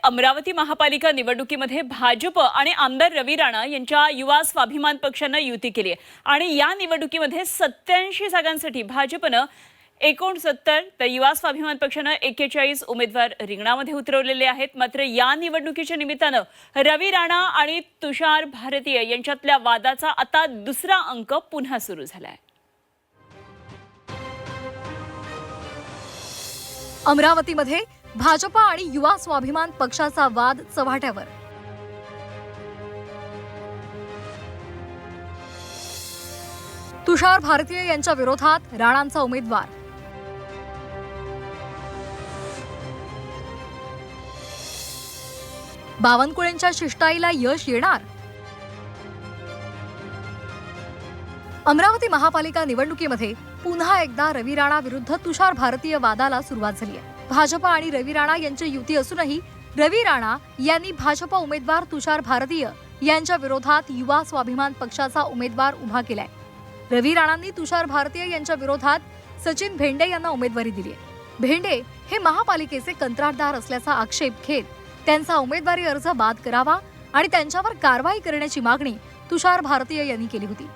अमरावती महापालिका निवडणुकीमध्ये भाजप आणि आमदार रवी राणा यांच्या युवा स्वाभिमान पक्षानं युती केली आहे आणि या निवडणुकीमध्ये 87 जागांसाठी भाजपनं 69 तर युवा स्वाभिमान पक्षानं 41 उमेदवार रिंगणामध्ये उतरवलेले आहेत। मात्र या निवडणुकीच्या निमित्तानं रवी राणा आणि तुषार भारतीय यांच्यातल्या वादाचा आता दुसरा अंक पुन्हा सुरू झालाय। अमरावतीमध्ये भाजप आणि युवा स्वाभिमान पक्षाचा वाद चव्हाट्यावर। तुषार भारतीय यांच्या विरोधात राणांचा उमेदवार। बावनकुळेंच्या शिष्टाईला यश येणार। अमरावती महापालिका निवडणुकीमध्ये पुन्हा एकदा रवी राणा विरुद्ध तुषार भारतीय वादाला सुरुवात झाली आहे। भाजप आणि रवी राणा यांची युती असूनही रवी राणा यांनी भाजप उमेदवार तुषार भारतीय यांच्या विरोधात युवा स्वाभिमान पक्षाचा उमेदवार उभा केलाय। रवी राणांनी तुषार भारतीय यांच्या विरोधात सचिन भेंडे यांना उमेदवारी दिली आहे। भेंडे हे महापालिकेचे कंत्राटदार असल्याचा आक्षेप घेत त्यांचा उमेदवारी अर्ज बाद करावा आणि त्यांच्यावर कारवाई करण्याची मागणी तुषार भारतीय यांनी केली होती।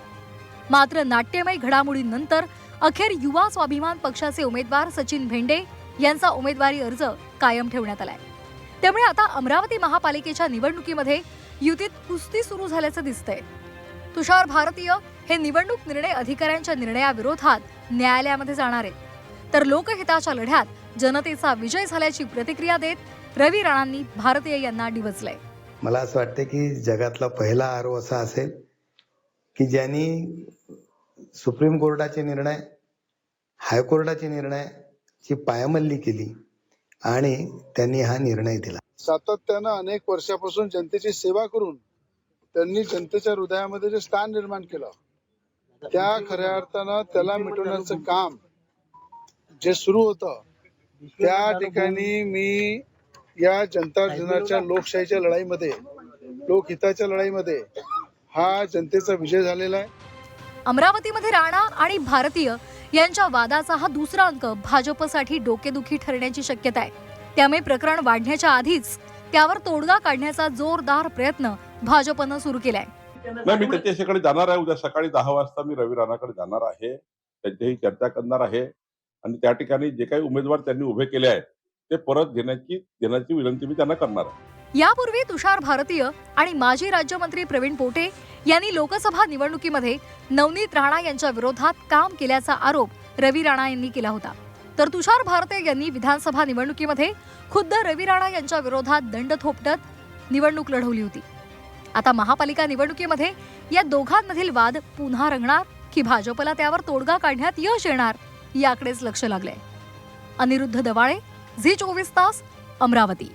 मात्र नाट्यमय घडामोडींनंतर अखेर युवा स्वाभिमान पक्षाचे उमेदवार सचिन भेंडे यांचा उमेदवारी अर्ज कायम ठेवण्यात आलाय। त्यामुळे आता अमरावती महापालिकेच्या निवडणुकीमध्ये युतीत कुस्ती सुरू झाल्याचं दिसतंय। तुषार भारतीय हे निवडणूक निर्णय अधिकाऱ्यांच्या निर्णयाविरोधात न्यायालयामध्ये जाणार आहेत, तर लोकहिताच्या लढ्यात जनतेचा विजय झाल्याची प्रतिक्रिया देत रवी राणांनी भारतीय यांना डिवचलंय। मला असं वाटतं की जगातला पहिला आरोप असा असेल की ज्यांनी सुप्रीम कोर्टाचे निर्णय, हायकोर्टाचे निर्णयची पायमल्ली केली आणि त्यांनी हा निर्णय दिला। सातत्यानं अनेक वर्षापासून जनतेची सेवा करून त्यांनी जनतेच्या हृदयामध्ये जे स्थान निर्माण केलं, त्या खऱ्या अर्थानं त्याला मिटवण्याचं काम जे सुरू होतं, त्या ठिकाणी मी या जनता जनाच्या लोकशाहीच्या लढाईमध्ये, लोकहिताच्या लढाईमध्ये हा जनतेचा विजय झालेला आहे। अमरावतीमध्ये राणा आणि भारतीय यांच्या वादाचा हा दुसरा अंक भाजपसाठी डोकेदुखी ठरण्याची शक्यता आहे। त्यामुळे प्रकरण वाढण्याच्या आधीच त्यावर तोडगा काढण्याचा जोरदार प्रयत्न भाजपनं सुरू केलाय। मी त्याच्याकडे जाणार आहे। उद्या सकाळी 10 वाजता मी रवी राणाकडे जाणार आहे, त्यांच्याशी चर्चा करणार आहे आणि त्या ठिकाणी जे काही उमेदवार त्यांनी उभे केले आहेत ते परत देण्याची विनंती मी त्यांना करणार आहे। यापूर्वी तुषार भारतीय आणि माजी राज्यमंत्री प्रवीण पोटे यांनी लोकसभा निवडणुकीमध्ये नवनीत राणा यांच्या विरोधात काम केल्याचा आरोप रवी राणा यांनी केला होता, तर तुषार भारतीय यांनी विधानसभा निवडणुकीमध्ये खुद्द रवी राणा यांच्या विरोधात दंड थोपटत निवडणूक लढवली होती। आता महापालिका निवडणुकीमध्ये या दोघांमधील वाद पुन्हा रंगणार की भाजपला त्यावर तोडगा काढण्यात यश येणार याकडेच लक्ष लागलंय। अनिरुद्ध दवाळे, झी 24 तास, अमरावती।